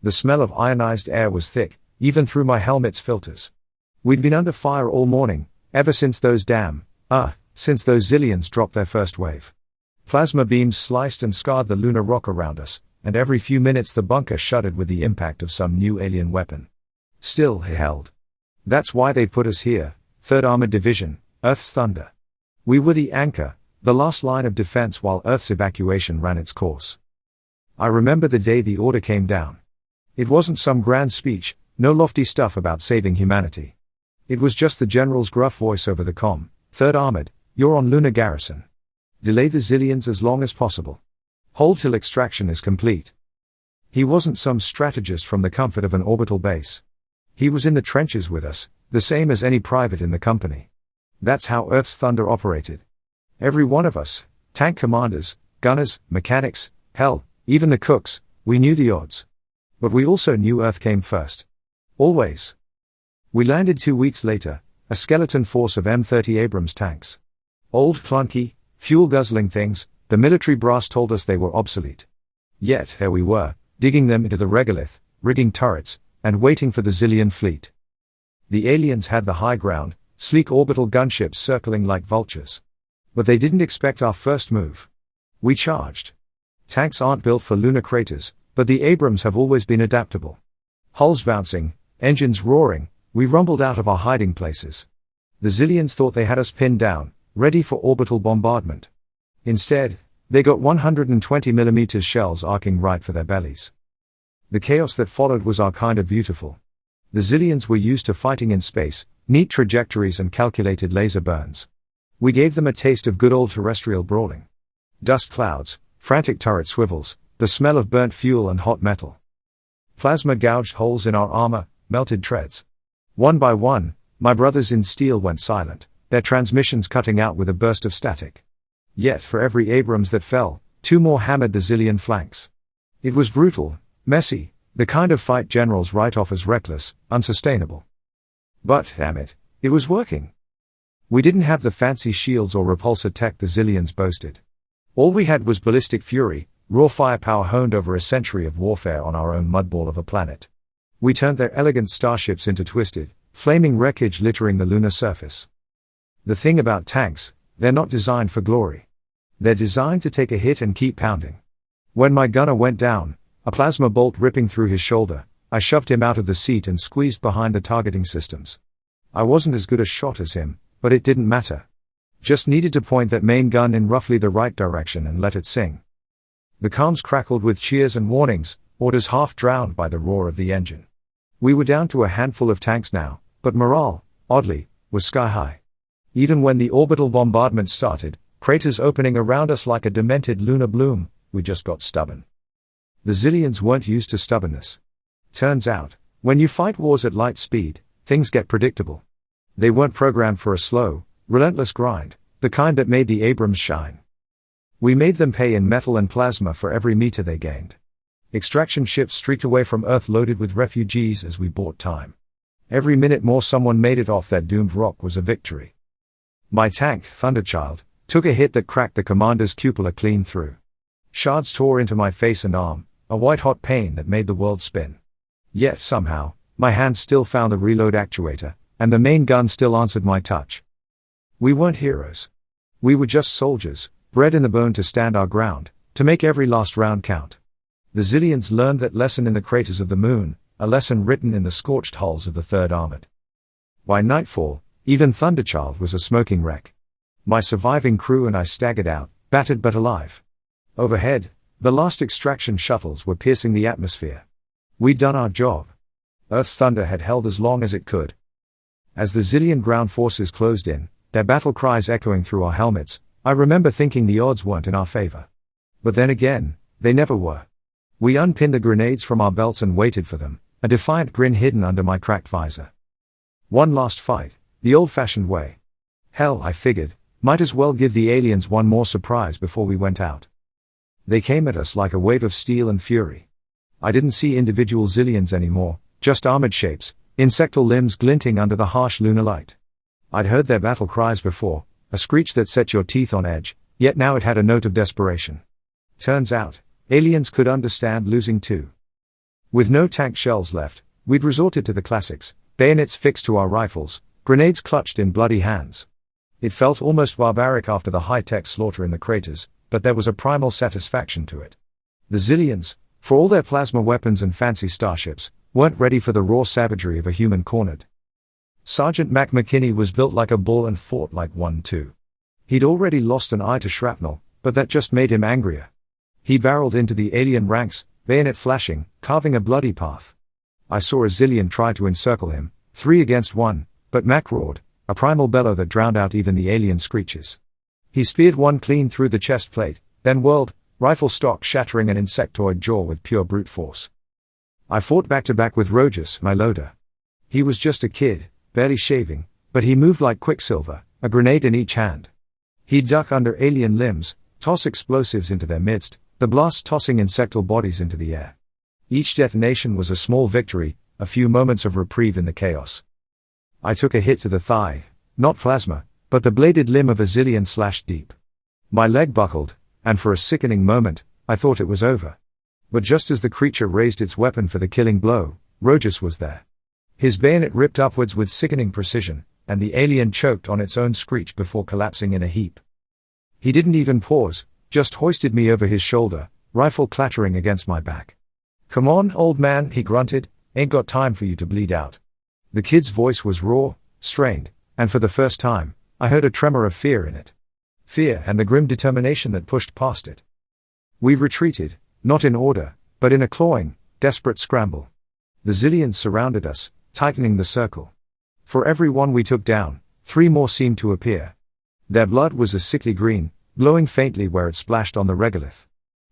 The smell of ionized air was thick, even through my helmet's filters. We'd been under fire all morning, ever since those since those Zillions dropped their first wave. Plasma beams sliced and scarred the lunar rock around us, and every few minutes the bunker shuddered with the impact of some new alien weapon. Still, it held. That's why they put us here, 3rd Armored Division, Earth's Thunder. We were the anchor, the last line of defense while Earth's evacuation ran its course. I remember the day the order came down. It wasn't some grand speech, no lofty stuff about saving humanity. It was just the general's gruff voice over the comm. 3rd Armored, you're on lunar garrison. Delay the Zillions as long as possible. Hold till extraction is complete. He wasn't some strategist from the comfort of an orbital base. He was in the trenches with us, the same as any private in the company. That's how Earth's Thunder operated. Every one of us, tank commanders, gunners, mechanics, hell, even the cooks, we knew the odds. But we also knew Earth came first. Always. We landed 2 weeks later, a skeleton force of M30 Abrams tanks. Old clunky, fuel-guzzling things, the military brass told us they were obsolete. Yet, here we were, digging them into the regolith, rigging turrets, and waiting for the Zillion fleet. The aliens had the high ground, sleek orbital gunships circling like vultures. But they didn't expect our first move. We charged. Tanks aren't built for lunar craters, but the Abrams have always been adaptable. Hulls bouncing, engines roaring, we rumbled out of our hiding places. The Zillions thought they had us pinned down, ready for orbital bombardment. Instead, they got 120mm shells arcing right for their bellies. The chaos that followed was our kind of beautiful. The Zillions were used to fighting in space, neat trajectories and calculated laser burns. We gave them a taste of good old terrestrial brawling. Dust clouds, frantic turret swivels, the smell of burnt fuel and hot metal. Plasma gouged holes in our armor, melted treads. One by one, my brothers in steel went silent, their transmissions cutting out with a burst of static. Yet for every Abrams that fell, 2 more hammered the Zillion flanks. It was brutal, messy, the kind of fight generals write off as reckless, unsustainable. But, damn it, it was working. We didn't have the fancy shields or repulsor tech the Zillions boasted. All we had was ballistic fury, raw firepower honed over a century of warfare on our own mudball of a planet. We turned their elegant starships into twisted, flaming wreckage littering the lunar surface. The thing about tanks, they're not designed for glory. They're designed to take a hit and keep pounding. When my gunner went down, a plasma bolt ripping through his shoulder, I shoved him out of the seat and squeezed behind the targeting systems. I wasn't as good a shot as him, but it didn't matter. Just needed to point that main gun in roughly the right direction and let it sing. The comms crackled with cheers and warnings, orders half drowned by the roar of the engine. We were down to a handful of tanks now, but morale, oddly, was sky high. Even when the orbital bombardment started, craters opening around us like a demented lunar bloom, we just got stubborn. The Zillions weren't used to stubbornness. Turns out, when you fight wars at light speed, things get predictable. They weren't programmed for a slow, relentless grind, the kind that made the Abrams shine. We made them pay in metal and plasma for every meter they gained. Extraction ships streaked away from Earth loaded with refugees as we bought time. Every minute more someone made it off that doomed rock was a victory. My tank, Thunderchild, took a hit that cracked the commander's cupola clean through. Shards tore into my face and arm, a white-hot pain that made the world spin. Yet somehow, my hand still found the reload actuator, and the main gun still answered my touch. We weren't heroes. We were just soldiers, bred in the bone to stand our ground, to make every last round count. The Zillions learned that lesson in the craters of the moon, a lesson written in the scorched hulls of the 3rd Armored. By nightfall, even Thunderchild was a smoking wreck. My surviving crew and I staggered out, battered but alive. Overhead, the last extraction shuttles were piercing the atmosphere. We'd done our job. Earth's Thunder had held as long as it could. As the Zillion ground forces closed in, their battle cries echoing through our helmets, I remember thinking the odds weren't in our favor. But then again, they never were. We unpinned the grenades from our belts and waited for them, a defiant grin hidden under my cracked visor. One last fight, the old-fashioned way. Hell, I figured, might as well give the aliens one more surprise before we went out. They came at us like a wave of steel and fury. I didn't see individual Zillions anymore, just armored shapes, insectal limbs glinting under the harsh lunar light. I'd heard their battle cries before, a screech that set your teeth on edge, yet now it had a note of desperation. Turns out, aliens could understand losing too. With no tank shells left, we'd resorted to the classics, bayonets fixed to our rifles, grenades clutched in bloody hands. It felt almost barbaric after the high-tech slaughter in the craters, but there was a primal satisfaction to it. The Zillions, for all their plasma weapons and fancy starships, weren't ready for the raw savagery of a human cornered. Sergeant Mac McKinney was built like a bull and fought like one too. He'd already lost an eye to shrapnel, but that just made him angrier. He barreled into the alien ranks, bayonet flashing, carving a bloody path. I saw a Zillion try to encircle him, 3 against 1, but Mac roared, a primal bellow that drowned out even the alien screeches. He speared one clean through the chest plate, then whirled, rifle stock shattering an insectoid jaw with pure brute force. I fought back to back with Rojas, my loader. He was just a kid, barely shaving, but he moved like quicksilver, a grenade in each hand. He'd duck under alien limbs, toss explosives into their midst, the blast tossing insectal bodies into the air. Each detonation was a small victory, a few moments of reprieve in the chaos. I took a hit to the thigh, not plasma, but the bladed limb of a Zillion slashed deep. My leg buckled, and for a sickening moment, I thought it was over. But just as the creature raised its weapon for the killing blow, Rojas was there. His bayonet ripped upwards with sickening precision, and the alien choked on its own screech before collapsing in a heap. He didn't even pause, just hoisted me over his shoulder, rifle clattering against my back. "Come on, old man," he grunted, "ain't got time for you to bleed out." The kid's voice was raw, strained, and for the first time, I heard a tremor of fear in it. Fear and the grim determination that pushed past it. We retreated, not in order, but in a clawing, desperate scramble. The Zillions surrounded us, tightening the circle. For every one we took down, 3 more seemed to appear. Their blood was a sickly green, glowing faintly where it splashed on the regolith.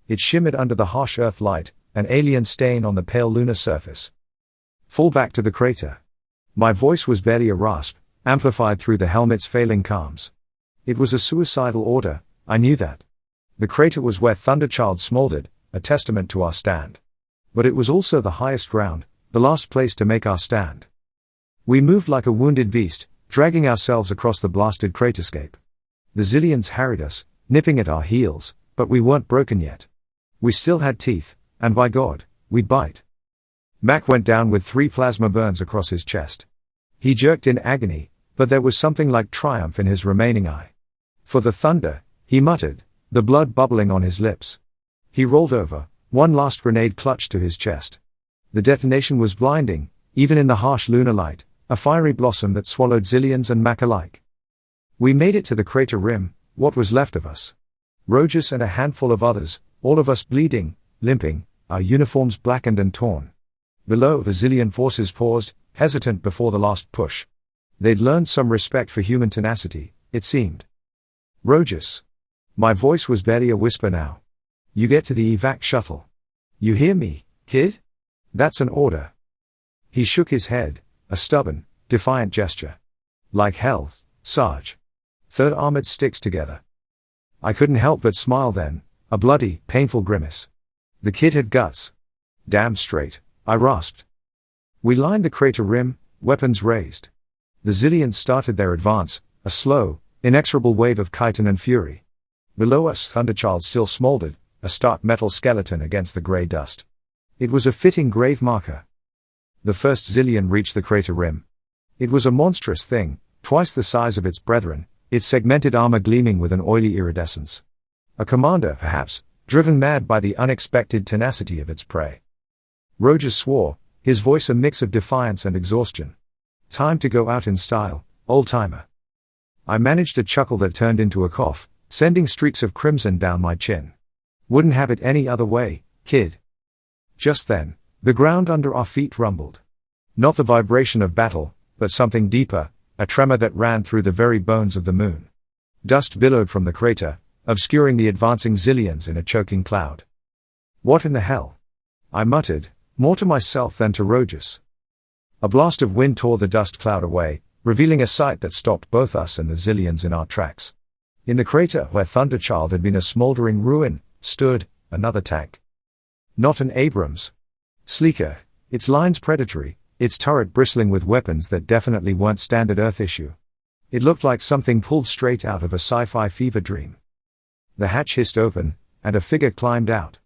It shimmered under the harsh earth light, an alien stain on the pale lunar surface. "Fall back to the crater." My voice was barely a rasp, amplified through the helmet's failing calms. It was a suicidal order, I knew that. The crater was where Thunderchild smoldered, a testament to our stand. But it was also the highest ground, the last place to make our stand. We moved like a wounded beast, dragging ourselves across the blasted craterscape. The Zillions harried us, nipping at our heels, but we weren't broken yet. We still had teeth, and by God, we'd bite. Mac went down with 3 plasma burns across his chest. He jerked in agony, but there was something like triumph in his remaining eye. "For the thunder," he muttered, the blood bubbling on his lips. He rolled over, one last grenade clutched to his chest. The detonation was blinding, even in the harsh lunar light, a fiery blossom that swallowed Zillions and Mac alike. We made it to the crater rim, what was left of us. Rojas and a handful of others, all of us bleeding, limping, our uniforms blackened and torn. Below, the Zillion forces paused, hesitant before the last push. They'd learned some respect for human tenacity, it seemed. "Rojas." My voice was barely a whisper now. "You get to the evac shuttle. You hear me, kid? That's an order." He shook his head, a stubborn, defiant gesture. "Like hell, Sarge. 3rd Armored sticks together." I couldn't help but smile then, a bloody, painful grimace. The kid had guts. "Damn straight," I rasped. We lined the crater rim, weapons raised. The Zillions started their advance, a slow, inexorable wave of chitin and fury. Below us, Thunderchild still smoldered, a stark metal skeleton against the grey dust. It was a fitting grave marker. The first Zillion reached the crater rim. It was a monstrous thing, twice the size of its brethren, its segmented armor gleaming with an oily iridescence. A commander, perhaps, driven mad by the unexpected tenacity of its prey. Rojas swore, his voice a mix of defiance and exhaustion. "Time to go out in style, old-timer." I managed a chuckle that turned into a cough, sending streaks of crimson down my chin. "Wouldn't have it any other way, kid." Just then, the ground under our feet rumbled. Not the vibration of battle, but something deeper, a tremor that ran through the very bones of the moon. Dust billowed from the crater, obscuring the advancing Zillions in a choking cloud. "What in the hell?" I muttered, more to myself than to Rojas. A blast of wind tore the dust cloud away, revealing a sight that stopped both us and the Zillions in our tracks. In the crater, where Thunderchild had been a smoldering ruin, stood another tank. Not an Abrams. Sleeker, its lines predatory, its turret bristling with weapons that definitely weren't standard Earth issue. It looked like something pulled straight out of a sci-fi fever dream. The hatch hissed open, and a figure climbed out.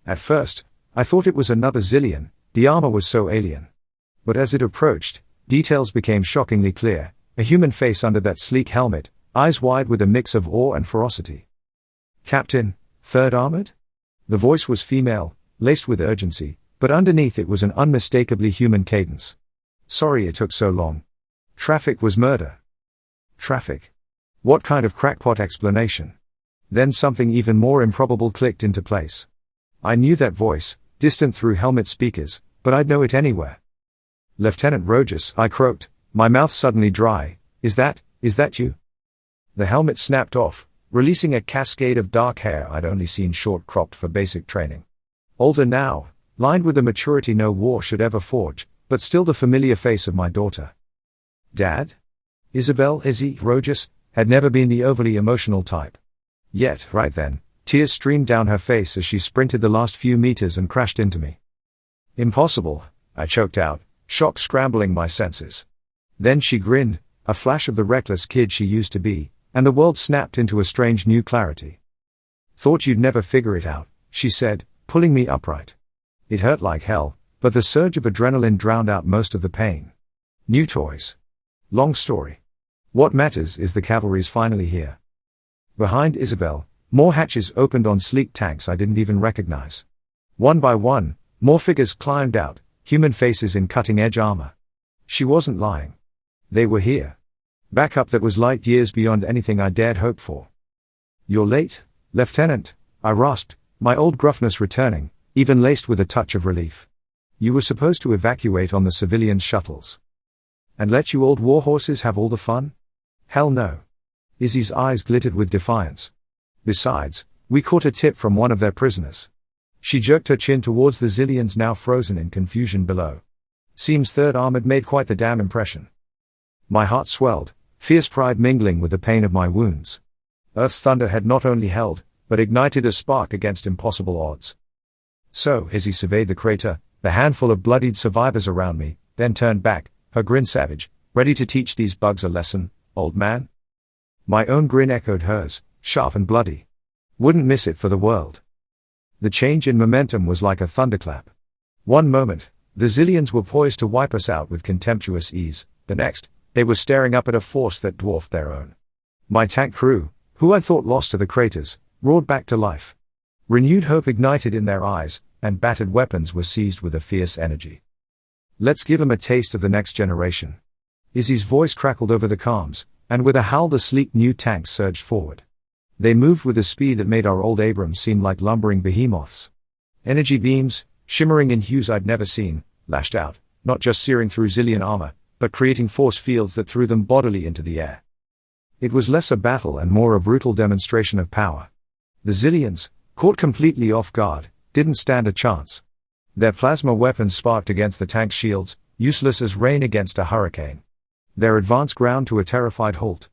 At first, I thought it was another Zillion, The armor was so alien. But as it approached, details became shockingly clear. A human face under that sleek helmet, eyes wide with a mix of awe and ferocity. "Captain, 3rd Armored?" The voice was female, laced with urgency, but underneath it was an unmistakably human cadence. "Sorry it took so long. Traffic was murder." Traffic? What kind of crackpot explanation? Then something even more improbable clicked into place. I knew that voice, distant through helmet speakers, but I'd know it anywhere. "Lieutenant Rojas," I croaked, my mouth suddenly dry. Is that you?" The helmet snapped off, releasing a cascade of dark hair I'd only seen short-cropped for basic training. Older now, lined with the maturity no war should ever forge, but still the familiar face of my daughter. Dad? Izzy Rojas had never been the overly emotional type. Yet, right then, tears streamed down her face as she sprinted the last few meters and crashed into me. "Impossible," I choked out, shock scrambling my senses. Then she grinned, a flash of the reckless kid she used to be, and the world snapped into a strange new clarity. "Thought you'd never figure it out," she said, pulling me upright. It hurt like hell, but the surge of adrenaline drowned out most of the pain. New toys. Long story. What matters is the cavalry's finally here. Behind Isabel, more hatches opened on sleek tanks I didn't even recognize. One by one, more figures climbed out, human faces in cutting-edge armor. She wasn't lying. They were here. Backup that was light years beyond anything I dared hope for. "You're late, Lieutenant," I rasped, my old gruffness returning, even laced with a touch of relief. "You were supposed to evacuate on the civilian shuttles. And let you old warhorses have all the fun? Hell no." Izzy's eyes glittered with defiance. "Besides, we caught a tip from one of their prisoners." She jerked her chin towards the zillions now frozen in confusion below. "Seems 3rd Armored made quite the damn impression." My heart swelled, fierce pride mingling with the pain of my wounds. Earth's thunder had not only held, but ignited a spark against impossible odds. So, Izzy surveyed the crater, the handful of bloodied survivors around me, then turned back, her grin savage. "Ready to teach these bugs a lesson, old man?" My own grin echoed hers, sharp and bloody. Wouldn't miss it for the world. The change in momentum was like a thunderclap. One moment, the zillions were poised to wipe us out with contemptuous ease. The next, they were staring up at a force that dwarfed their own. My tank crew, who I'd thought lost to the craters, roared back to life. Renewed hope ignited in their eyes, and battered weapons were seized with a fierce energy. "Let's give 'em a taste of the next generation." Izzy's voice crackled over the comms, and with a howl the sleek new tanks surged forward. They moved with a speed that made our old Abrams seem like lumbering behemoths. Energy beams, shimmering in hues I'd never seen, lashed out, not just searing through zillion armor, but creating force fields that threw them bodily into the air. It was less a battle and more a brutal demonstration of power. The zillions, caught completely off guard, didn't stand a chance. Their plasma weapons sparked against the tank's shields, useless as rain against a hurricane. Their advance ground to a terrified halt.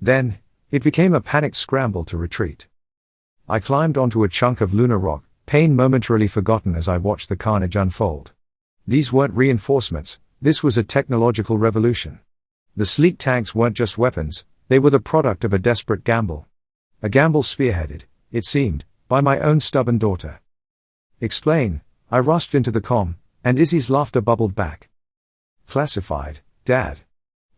Then, it became a panicked scramble to retreat. I climbed onto a chunk of lunar rock, pain momentarily forgotten as I watched the carnage unfold. These weren't reinforcements, this was a technological revolution. The sleek tanks weren't just weapons, they were the product of a desperate gamble. A gamble spearheaded, it seemed, by my own stubborn daughter. "Explain," I rasped into the comm, and Izzy's laughter bubbled back. "Classified, Dad.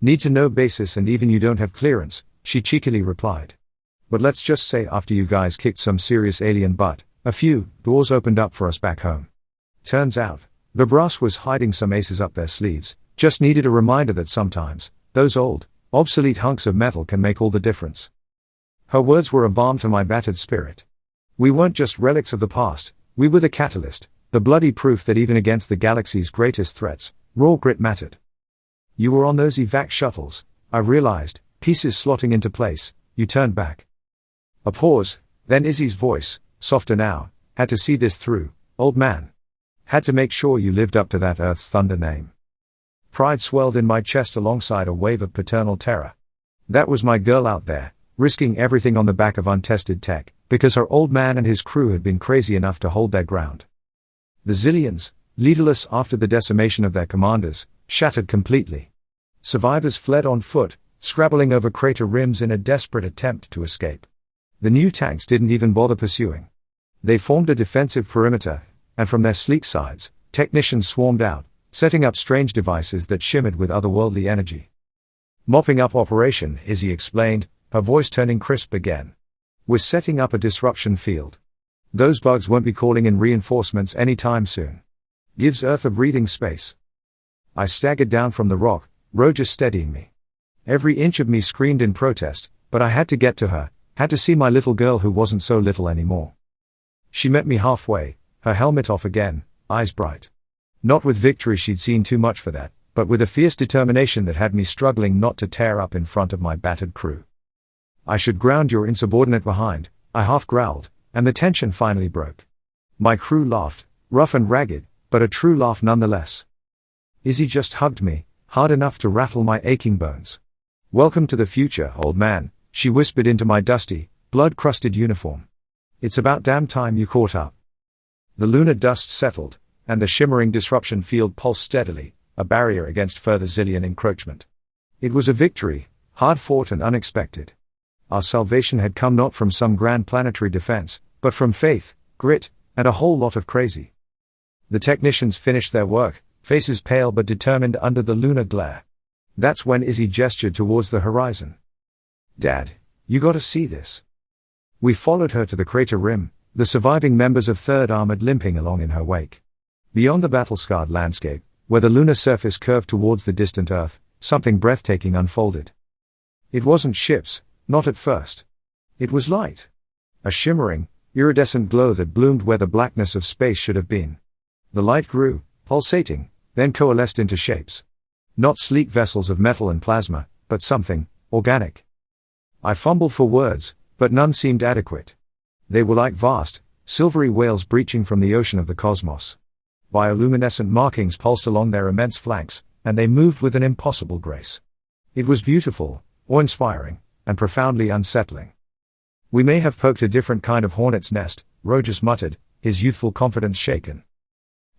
Need to know basis and even you don't have clearance," she cheekily replied. "But let's just say after you guys kicked some serious alien butt, a few doors opened up for us back home. Turns out, the brass was hiding some aces up their sleeves, just needed a reminder that sometimes, those old, obsolete hunks of metal can make all the difference." Her words were a balm to my battered spirit. We weren't just relics of the past, we were the catalyst, the bloody proof that even against the galaxy's greatest threats, raw grit mattered. "You were on those evac shuttles," I realized, pieces slotting into place. "You turned back." A pause, then Izzy's voice, softer now, "Had to see this through, old man. Had to make sure you lived up to that Earth's Thunder name." Pride swelled in my chest alongside a wave of paternal terror. That was my girl out there, risking everything on the back of untested tech, because her old man and his crew had been crazy enough to hold their ground. The zillions, leaderless after the decimation of their commanders, shattered completely. Survivors fled on foot, scrabbling over crater rims in a desperate attempt to escape. The new tanks didn't even bother pursuing. They formed a defensive perimeter, and from their sleek sides, Technicians swarmed out, setting up strange devices that shimmered with otherworldly energy. Mopping up operation, Izzy explained, her voice turning crisp again. We're setting up a disruption field. Those bugs won't be calling in reinforcements anytime soon. Gives Earth a breathing space. I staggered down from the rock, Roger steadying me. Every inch of me screamed in protest, but I had to get to her, had to see my little girl who wasn't so little anymore. She met me halfway, her helmet off again, eyes bright. Not with victory, she'd seen too much for that, but with a fierce determination that had me struggling not to tear up in front of my battered crew. I should ground your insubordinate behind, I half growled, and the tension finally broke. My crew laughed, rough and ragged, but a true laugh nonetheless. Izzy just hugged me, hard enough to rattle my aching bones. Welcome to the future, old man, she whispered into my dusty, blood-crusted uniform. It's about damn time you caught up. The lunar dust settled, and the shimmering disruption field pulsed steadily, a barrier against further Zillion encroachment. It was a victory, hard-fought and unexpected. Our salvation had come not from some grand planetary defense, but from faith, grit, and a whole lot of crazy. The technicians finished their work, faces pale but determined under the lunar glare. That's when Izzy gestured towards the horizon. Dad, you gotta see this. We followed her to the crater rim, the surviving members of 3rd Armored limping along in her wake. Beyond the battle-scarred landscape, where the lunar surface curved towards the distant Earth, something breathtaking unfolded. It wasn't ships, not at first. It was light. A shimmering, iridescent glow that bloomed where the blackness of space should have been. The light grew, pulsating, then coalesced into shapes. Not sleek vessels of metal and plasma, but something organic. I fumbled for words, but none seemed adequate. They were like vast, silvery whales breaching from the ocean of the cosmos. Bioluminescent markings pulsed along their immense flanks, and they moved with an impossible grace. It was beautiful, awe-inspiring, and profoundly unsettling. We may have poked a different kind of hornet's nest, Rojas muttered, his youthful confidence shaken.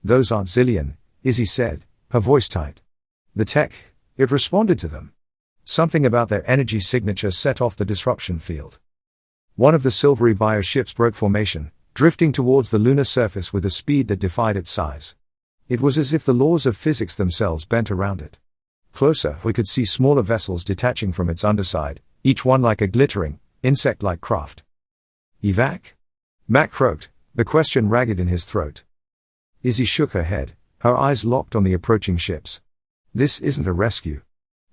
Those aren't Zillion, Izzy said, her voice tight. The tech, it responded to them. Something about their energy signature set off the disruption field. One of the silvery bioships broke formation, drifting towards the lunar surface with a speed that defied its size. It was as if the laws of physics themselves bent around it. Closer, we could see smaller vessels detaching from its underside, each one like a glittering, insect-like craft. Evac? Mac croaked, the question ragged in his throat. Izzy shook her head, her eyes locked on the approaching ships. This isn't a rescue.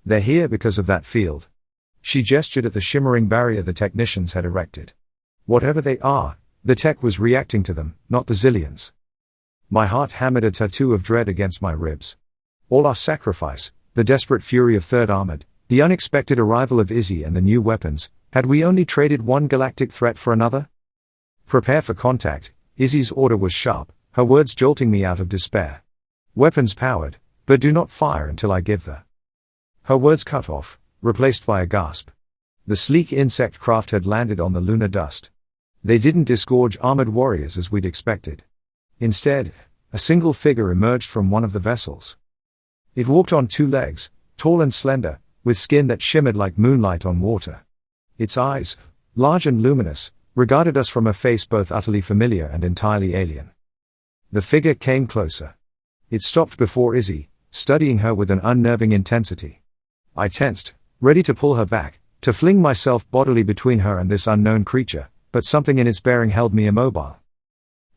They're here because of that field. She gestured at the shimmering barrier the technicians had erected. Whatever they are, the tech was reacting to them, not the Zillions. My heart hammered a tattoo of dread against my ribs. All our sacrifice, the desperate fury of 3rd Armored, the unexpected arrival of Izzy and the new weapons, had we only traded one galactic threat for another? Prepare for contact, Izzy's order was sharp, her words jolting me out of despair. Weapons powered, but do not fire until I give the. Her words cut off, replaced by a gasp. The sleek insect craft had landed on the lunar dust. They didn't disgorge armored warriors as we'd expected. Instead, a single figure emerged from one of the vessels. It walked on 2 legs, tall and slender, with skin that shimmered like moonlight on water. Its eyes, large and luminous, regarded us from a face both utterly familiar and entirely alien. The figure came closer. It stopped before Izzy, studying her with an unnerving intensity. I tensed, ready to pull her back, to fling myself bodily between her and this unknown creature, but something in its bearing held me immobile.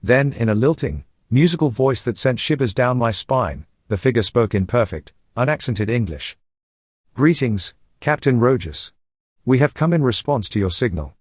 Then, in a lilting, musical voice that sent shivers down my spine, the figure spoke in perfect, unaccented English. Greetings, Captain Rojas. We have come in response to your signal.